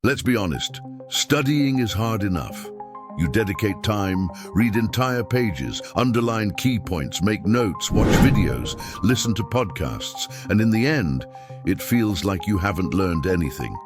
Let's be honest, studying is hard enough. You dedicate time, read entire pages, underline key points, make notes, watch videos, listen to podcasts, and in the end, it feels like you haven't learned anything.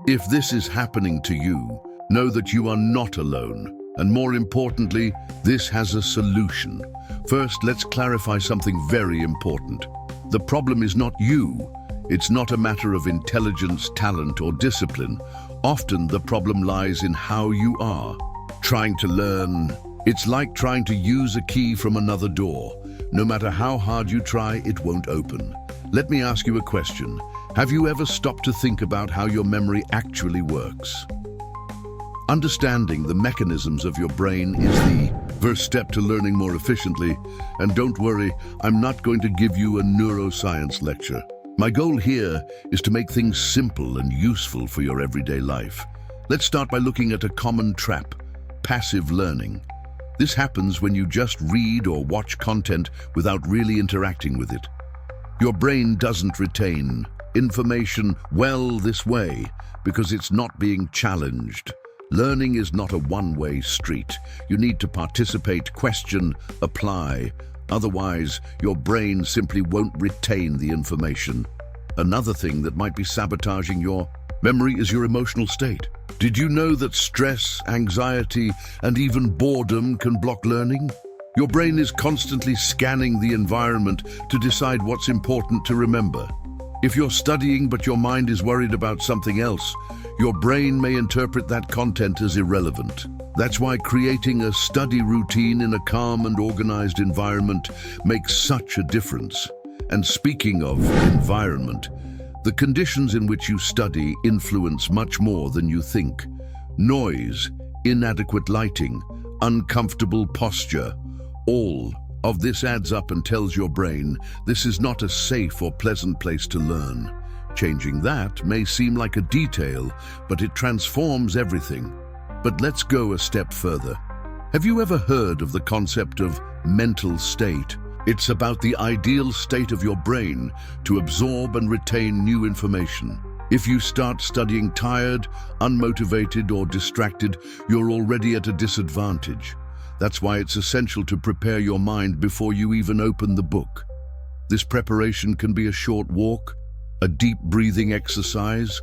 If this is happening to you, know that you are not alone. And more importantly, this has a solution. First, let's clarify something very important. The problem is not you. It's not a matter of intelligence, talent, or discipline. Often the problem lies in how you are. Trying to learn, it's like trying to use a key from another door. No matter how hard you try, it won't open. Let me ask you a question. Have you ever stopped to think about how your memory actually works? Understanding the mechanisms of your brain is the first step to learning more efficiently. And don't worry, I'm not going to give you a neuroscience lecture. My goal here is to make things simple and useful for your everyday life. Let's start by looking at a common trap: passive learning. This happens when you just read or watch content without really interacting with it. Your brain doesn't retain information well this way because it's not being challenged. Learning is not a one-way street. You need to participate, question, apply. Otherwise, your brain simply won't retain the information. Another thing that might be sabotaging your memory is your emotional state. Did you know that stress, anxiety, and even boredom can block learning? Your brain is constantly scanning the environment to decide what's important to remember. If you're studying but your mind is worried about something else, your brain may interpret that content as irrelevant. That's why creating a study routine in a calm and organized environment makes such a difference. And speaking of environment, the conditions in which you study influence much more than you think. Noise, inadequate lighting, uncomfortable posture, all of this adds up and tells your brain this is not a safe or pleasant place to learn. Changing that may seem like a detail, but it transforms everything. But let's go a step further. Have you ever heard of the concept of mental state? It's about the ideal state of your brain to absorb and retain new information. If you start studying tired, unmotivated, or distracted, you're already at a disadvantage. That's why it's essential to prepare your mind before you even open the book. This preparation can be a short walk, a deep breathing exercise,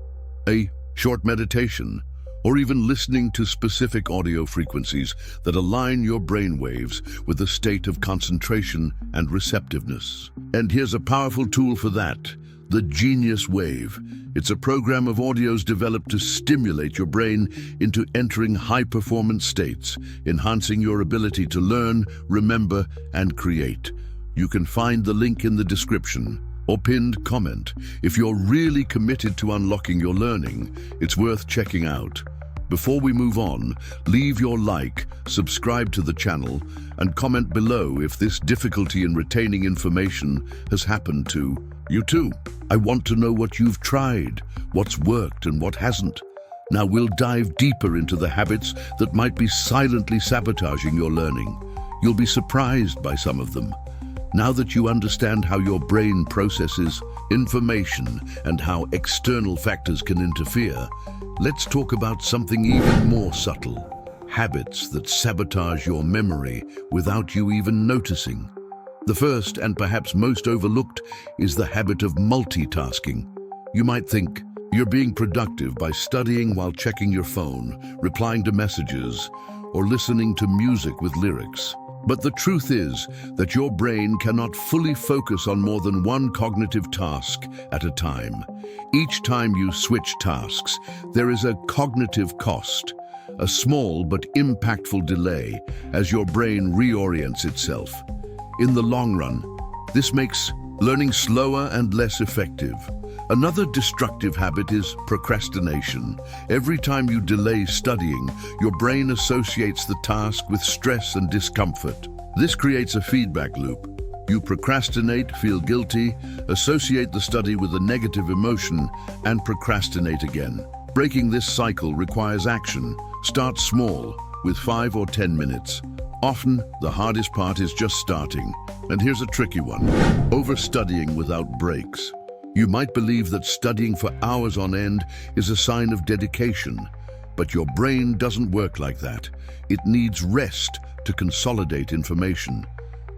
a short meditation, or even listening to specific audio frequencies that align your brain waves with a state of concentration and receptiveness. And here's a powerful tool for that: the Genius Wave. It's a program of audios developed to stimulate your brain into entering high-performance states, enhancing your ability to learn, remember, and create. You can find the link in the description or pinned comment. If you're really committed to unlocking your learning, it's worth checking out. Before we move on, leave your like, subscribe to the channel, and comment below if this difficulty in retaining information has happened to you too. I want to know what you've tried, what's worked and what hasn't. Now we'll dive deeper into the habits that might be silently sabotaging your learning. You'll be surprised by some of them. Now that you understand how your brain processes information and how external factors can interfere, let's talk about something even more subtle: habits that sabotage your memory without you even noticing. The first and perhaps most overlooked is the habit of multitasking. You might think you're being productive by studying while checking your phone, replying to messages, or listening to music with lyrics. But the truth is that your brain cannot fully focus on more than one cognitive task at a time. Each time you switch tasks, there is a cognitive cost, a small but impactful delay as your brain reorients itself. In the long run, this makes learning slower and less effective. Another destructive habit is procrastination. Every time you delay studying, your brain associates the task with stress and discomfort. This creates a feedback loop. You procrastinate, feel guilty, associate the study with a negative emotion, and procrastinate again. Breaking this cycle requires action. Start small, with 5 or 10 minutes. Often, the hardest part is just starting. And here's a tricky one: overstudying without breaks. You might believe that studying for hours on end is a sign of dedication, but your brain doesn't work like that. It needs rest to consolidate information.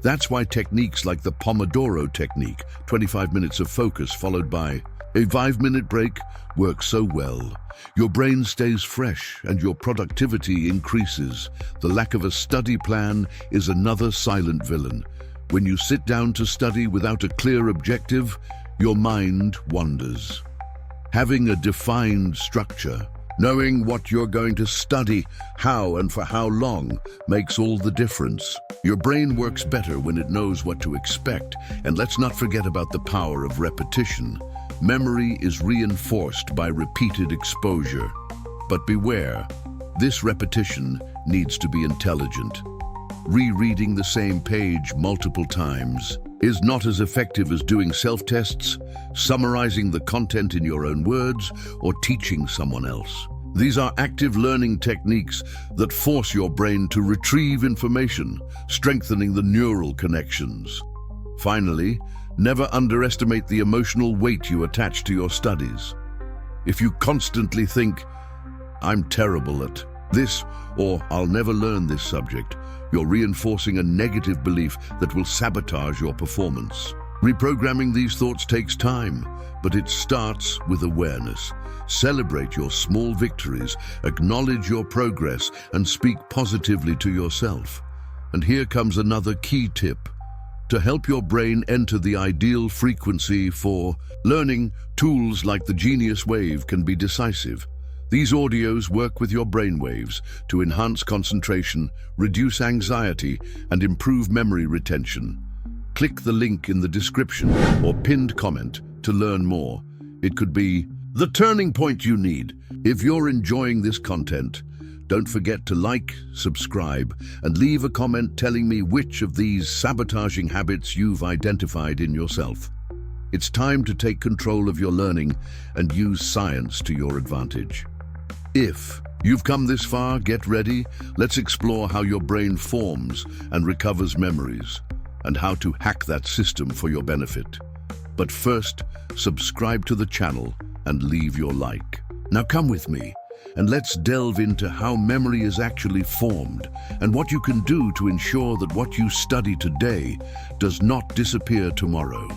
That's why techniques like the Pomodoro technique, 25 minutes of focus followed by a 5-minute break, work so well. Your brain stays fresh and your productivity increases. The lack of a study plan is another silent villain. When you sit down to study without a clear objective, your mind wanders. Having a defined structure, knowing what you're going to study, how and for how long, makes all the difference. Your brain works better when it knows what to expect, and let's not forget about the power of repetition. Memory is reinforced by repeated exposure. But beware, this repetition needs to be intelligent. Rereading the same page multiple times is not as effective as doing self-tests, summarizing the content in your own words, or teaching someone else. These are active learning techniques that force your brain to retrieve information, strengthening the neural connections. Finally, never underestimate the emotional weight you attach to your studies. If you constantly think, "I'm terrible at this," or "I'll never learn this subject," you're reinforcing a negative belief that will sabotage your performance. Reprogramming these thoughts takes time, but it starts with awareness. Celebrate your small victories, acknowledge your progress, and speak positively to yourself. And here comes another key tip. To help your brain enter the ideal frequency for learning, tools like the Genius Wave can be decisive. These audios work with your brainwaves to enhance concentration, reduce anxiety, and improve memory retention. Click the link in the description or pinned comment to learn more. It could be the turning point you need. If you're enjoying this content, don't forget to like, subscribe, and leave a comment telling me which of these sabotaging habits you've identified in yourself. It's time to take control of your learning and use science to your advantage. If you've come this far, get ready. Let's explore how your brain forms and recovers memories, and how to hack that system for your benefit. But first, subscribe to the channel and leave your like. Now come with me, and let's delve into how memory is actually formed and what you can do to ensure that what you study today does not disappear tomorrow.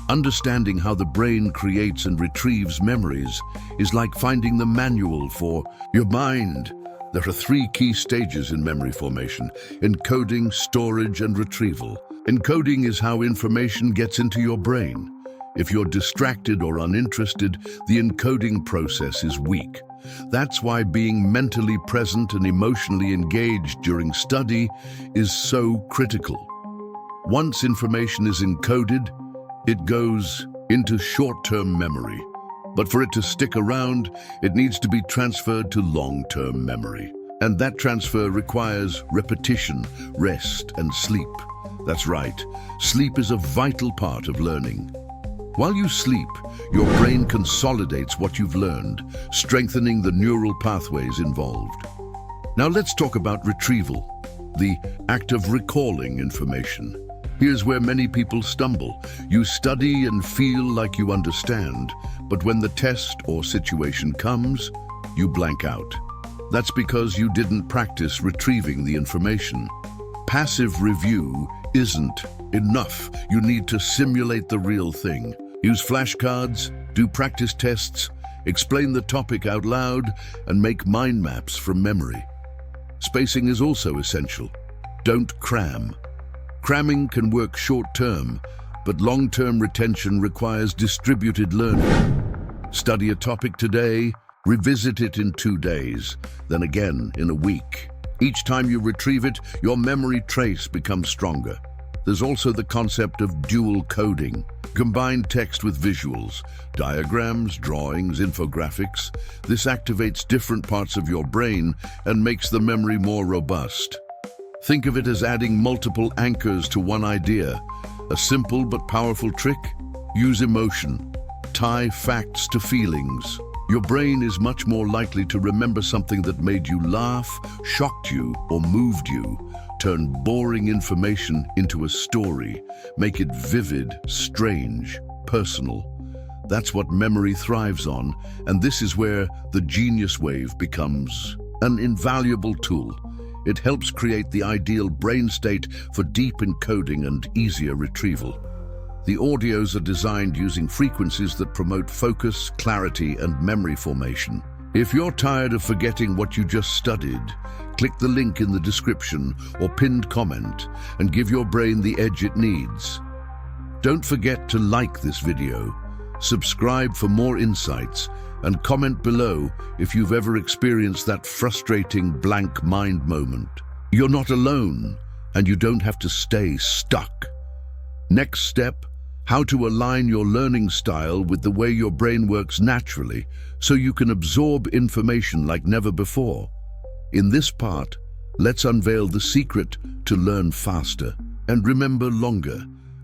Understanding how the brain creates and retrieves memories is like finding the manual for your mind. There are 3 key stages in memory formation: encoding, storage, and retrieval. Encoding is how information gets into your brain. If you're distracted or uninterested, the encoding process is weak. That's why being mentally present and emotionally engaged during study is so critical. Once information is encoded, it goes into short-term memory. But for it to stick around, it needs to be transferred to long-term memory. And that transfer requires repetition, rest, and sleep. That's right, sleep is a vital part of learning. While you sleep, your brain consolidates what you've learned, strengthening the neural pathways involved. Now let's talk about retrieval, the act of recalling information. Here's where many people stumble. You study and feel like you understand, but when the test or situation comes, you blank out. That's because you didn't practice retrieving the information. Passive review isn't enough. You need to simulate the real thing. Use flashcards, do practice tests, explain the topic out loud, and make mind maps from memory. Spacing is also essential. Don't cram. Cramming can work short-term, but long-term retention requires distributed learning. Study a topic today, revisit it in 2 days, then again in a week. Each time you retrieve it, your memory trace becomes stronger. There's also the concept of dual coding. Combine text with visuals, diagrams, drawings, infographics. This activates different parts of your brain and makes the memory more robust. Think of it as adding multiple anchors to one idea. A simple but powerful trick? Use emotion. Tie facts to feelings. Your brain is much more likely to remember something that made you laugh, shocked you, or moved you. Turn boring information into a story. Make it vivid, strange, personal. That's what memory thrives on, and this is where the Genius Wave becomes an invaluable tool. It helps create the ideal brain state for deep encoding and easier retrieval. The audios are designed using frequencies that promote focus, clarity, and memory formation. If you're tired of forgetting what you just studied, click the link in the description or pinned comment and give your brain the edge it needs. Don't forget to like this video, subscribe for more insights, and comment below if you've ever experienced that frustrating blank mind moment. You're not alone, and you don't have to stay stuck. Next step, how to align your learning style with the way your brain works naturally so you can absorb information like never before. In this part, let's unveil the secret to learn faster and remember longer.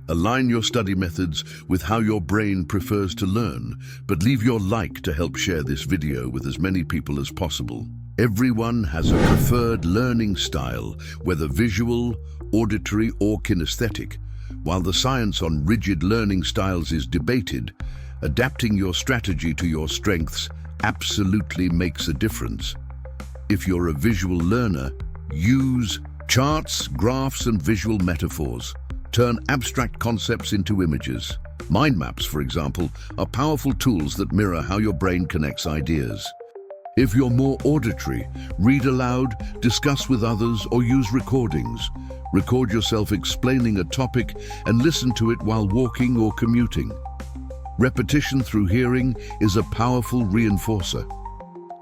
Align your study methods with how your brain prefers to learn, but leave your like to help share this video with as many people as possible. Everyone has a preferred learning style, whether visual, auditory, or kinesthetic. While the science on rigid learning styles is debated, adapting your strategy to your strengths absolutely makes a difference. If you're a visual learner, use charts, graphs, and visual metaphors. Turn abstract concepts into images. Mind maps, for example, are powerful tools that mirror how your brain connects ideas. If you're more auditory, read aloud, discuss with others, or use recordings. Record yourself explaining a topic and listen to it while walking or commuting. Repetition through hearing is a powerful reinforcer.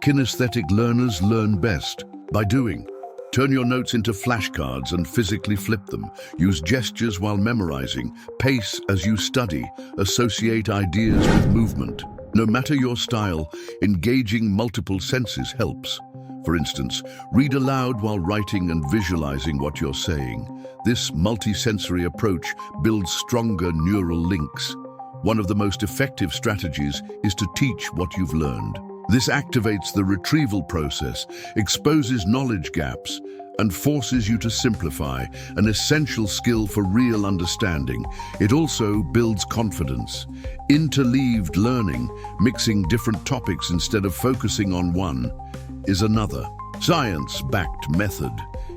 Kinesthetic learners learn best by doing. Turn your notes into flashcards and physically flip them. Use gestures while memorizing. Pace as you study. Associate ideas with movement. No matter your style, engaging multiple senses helps. For instance, read aloud while writing and visualizing what you're saying. This multisensory approach builds stronger neural links. One of the most effective strategies is to teach what you've learned. This activates the retrieval process, exposes knowledge gaps, and forces you to simplify, an essential skill for real understanding. It also builds confidence. Interleaved learning, mixing different topics instead of focusing on one, is another science-backed method.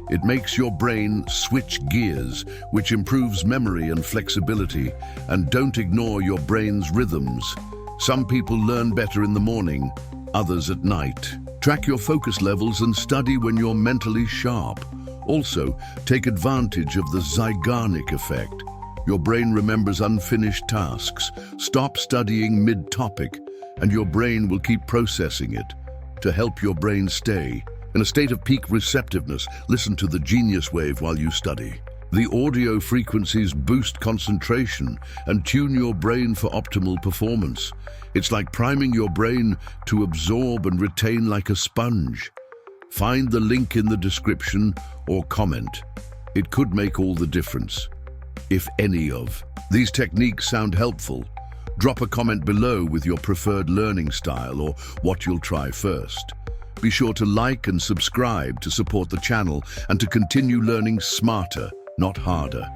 It makes your brain switch gears, which improves memory and flexibility. And don't ignore your brain's rhythms. Some people learn better in the morning, others at night. Track your focus levels and study when you're mentally sharp. Also, take advantage of the Zeigarnik effect. Your brain remembers unfinished tasks. Stop studying mid-topic, and your brain will keep processing it. To help your brain stay in a state of peak receptiveness, listen to the Genius Wave while you study. The audio frequencies boost concentration and tune your brain for optimal performance. It's like priming your brain to absorb and retain like a sponge. Find the link in the description or comment. It could make all the difference. If any of these techniques sound helpful, drop a comment below with your preferred learning style or what you'll try first. Be sure to like and subscribe to support the channel and to continue learning smarter, not harder.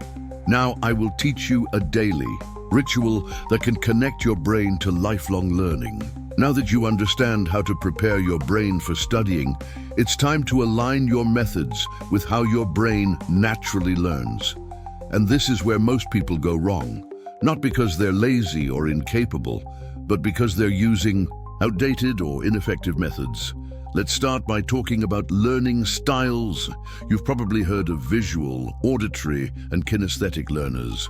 Now I will teach you a daily ritual that can connect your brain to lifelong learning. Now that you understand how to prepare your brain for studying, it's time to align your methods with how your brain naturally learns. And this is where most people go wrong, not because they're lazy or incapable, but because they're using outdated or ineffective methods. Let's start by talking about learning styles. You've probably heard of visual, auditory, and kinesthetic learners.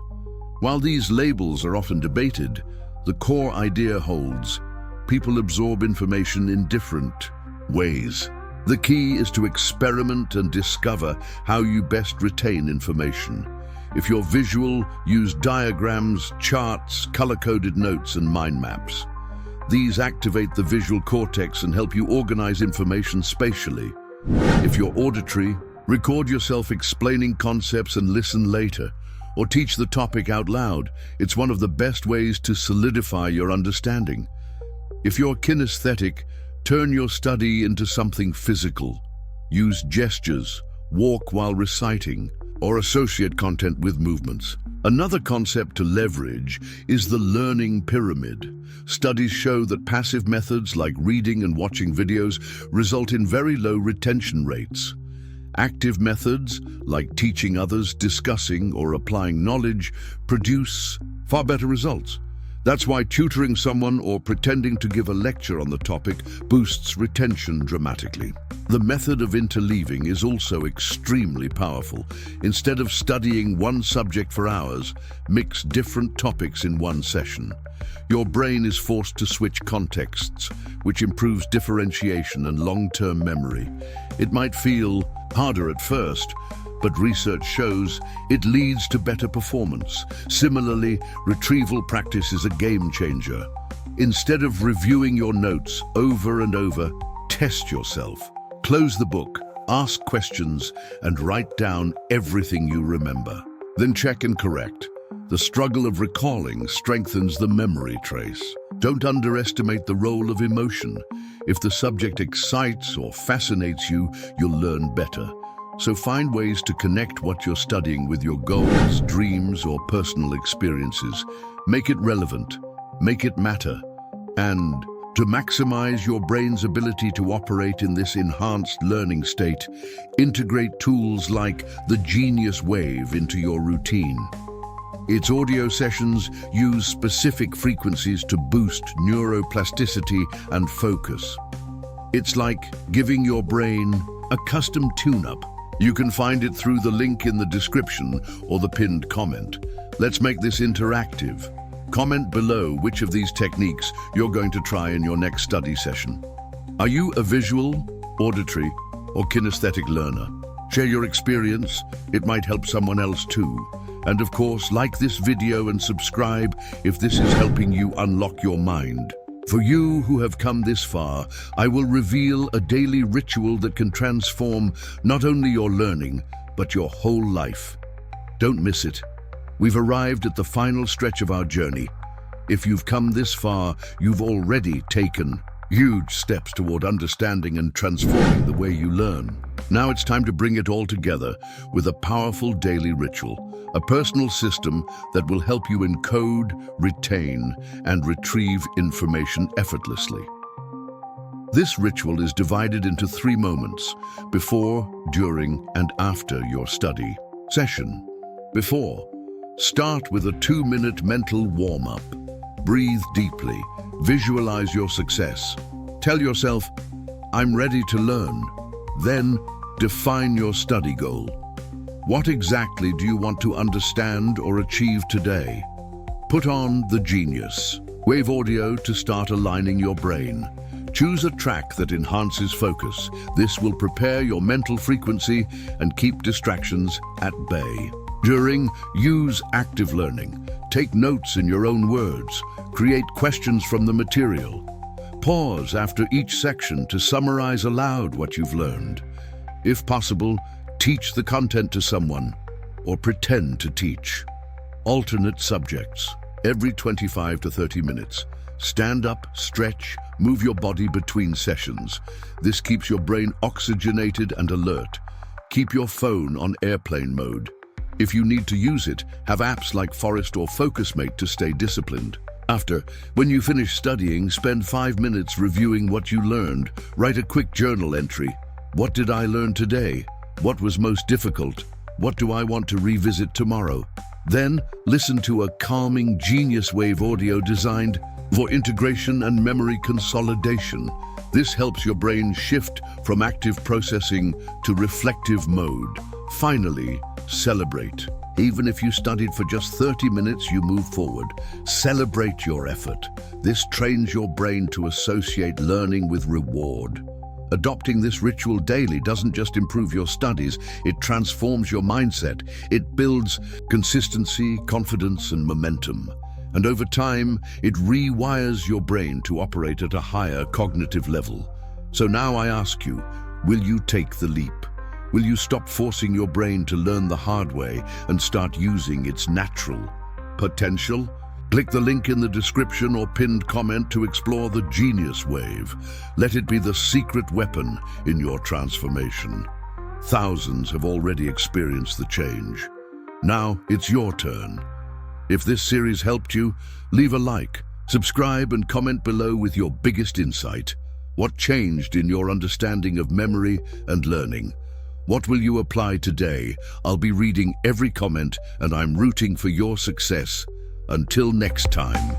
While these labels are often debated, the core idea holds. People absorb information in different ways. The key is to experiment and discover how you best retain information. If you're visual, use diagrams, charts, color-coded notes, and mind maps. These activate the visual cortex and help you organize information spatially. If you're auditory, record yourself explaining concepts and listen later, or teach the topic out loud. It's one of the best ways to solidify your understanding. If you're kinesthetic, turn your study into something physical. Use gestures, walk while reciting, or associate content with movements. Another concept to leverage is the learning pyramid. Studies show that passive methods like reading and watching videos result in very low retention rates. Active methods, like teaching others, discussing, or applying knowledge, produce far better results. That's why tutoring someone or pretending to give a lecture on the topic boosts retention dramatically. The method of interleaving is also extremely powerful. Instead of studying one subject for hours, mix different topics in one session. Your brain is forced to switch contexts, which improves differentiation and long-term memory. It might feel harder at first, but research shows it leads to better performance. Similarly, retrieval practice is a game changer. Instead of reviewing your notes over and over, test yourself. Close the book, ask questions, and write down everything you remember. Then check and correct. The struggle of recalling strengthens the memory trace. Don't underestimate the role of emotion. If the subject excites or fascinates you, you'll learn better. So find ways to connect what you're studying with your goals, dreams, or personal experiences. Make it relevant, make it matter, and to maximize your brain's ability to operate in this enhanced learning state, integrate tools like the Genius Wave into your routine. Its audio sessions use specific frequencies to boost neuroplasticity and focus. It's like giving your brain a custom tune-up. You can find it through the link in the description or the pinned comment. Let's make this interactive. Comment below which of these techniques you're going to try in your next study session. Are you a visual, auditory, or kinesthetic learner? Share your experience. It might help someone else too. And of course, like this video and subscribe if this is helping you unlock your mind. For you who have come this far, I will reveal a daily ritual that can transform not only your learning, but your whole life. Don't miss it. We've arrived at the final stretch of our journey. If you've come this far, you've already taken huge steps toward understanding and transforming the way you learn. Now it's time to bring it all together with a powerful daily ritual, a personal system that will help you encode, retain, and retrieve information effortlessly. This ritual is divided into 3 moments: before, during, and after your study session. Before, start with a 2-minute mental warm-up. Breathe deeply. Visualize your success. Tell yourself, I'm ready to learn. Then, define your study goal. What exactly do you want to understand or achieve today? Put on the Genius Wave audio to start aligning your brain. Choose a track that enhances focus. This will prepare your mental frequency and keep distractions at bay. During, use active learning. Take notes in your own words. Create questions from the material. Pause after each section to summarize aloud what you've learned. If possible, teach the content to someone or pretend to teach. Alternate subjects. Every 25 to 30 minutes. Stand up, stretch, move your body between sessions. This keeps your brain oxygenated and alert. Keep your phone on airplane mode. If you need to use it, have apps like Forest or FocusMate to stay disciplined. After, when you finish studying, spend 5 minutes reviewing what you learned. Write a quick journal entry. What did I learn today? What was most difficult? What do I want to revisit tomorrow? Then, listen to a calming Genius Wave audio designed for integration and memory consolidation. This helps your brain shift from active processing to reflective mode. Finally, celebrate. Even if you studied for just 30 minutes, you move forward. Celebrate your effort. This trains your brain to associate learning with reward. Adopting this ritual daily doesn't just improve your studies, it transforms your mindset. It builds consistency, confidence, and momentum. And over time, it rewires your brain to operate at a higher cognitive level. So now I ask you, will you take the leap? Will you stop forcing your brain to learn the hard way and start using its natural potential? Click the link in the description or pinned comment to explore the Genius Wave. Let it be the secret weapon in your transformation. Thousands have already experienced the change. Now it's your turn. If this series helped you, leave a like, subscribe and comment below with your biggest insight. What changed in your understanding of memory and learning? What will you apply today? I'll be reading every comment and I'm rooting for your success. Until next time.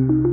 you.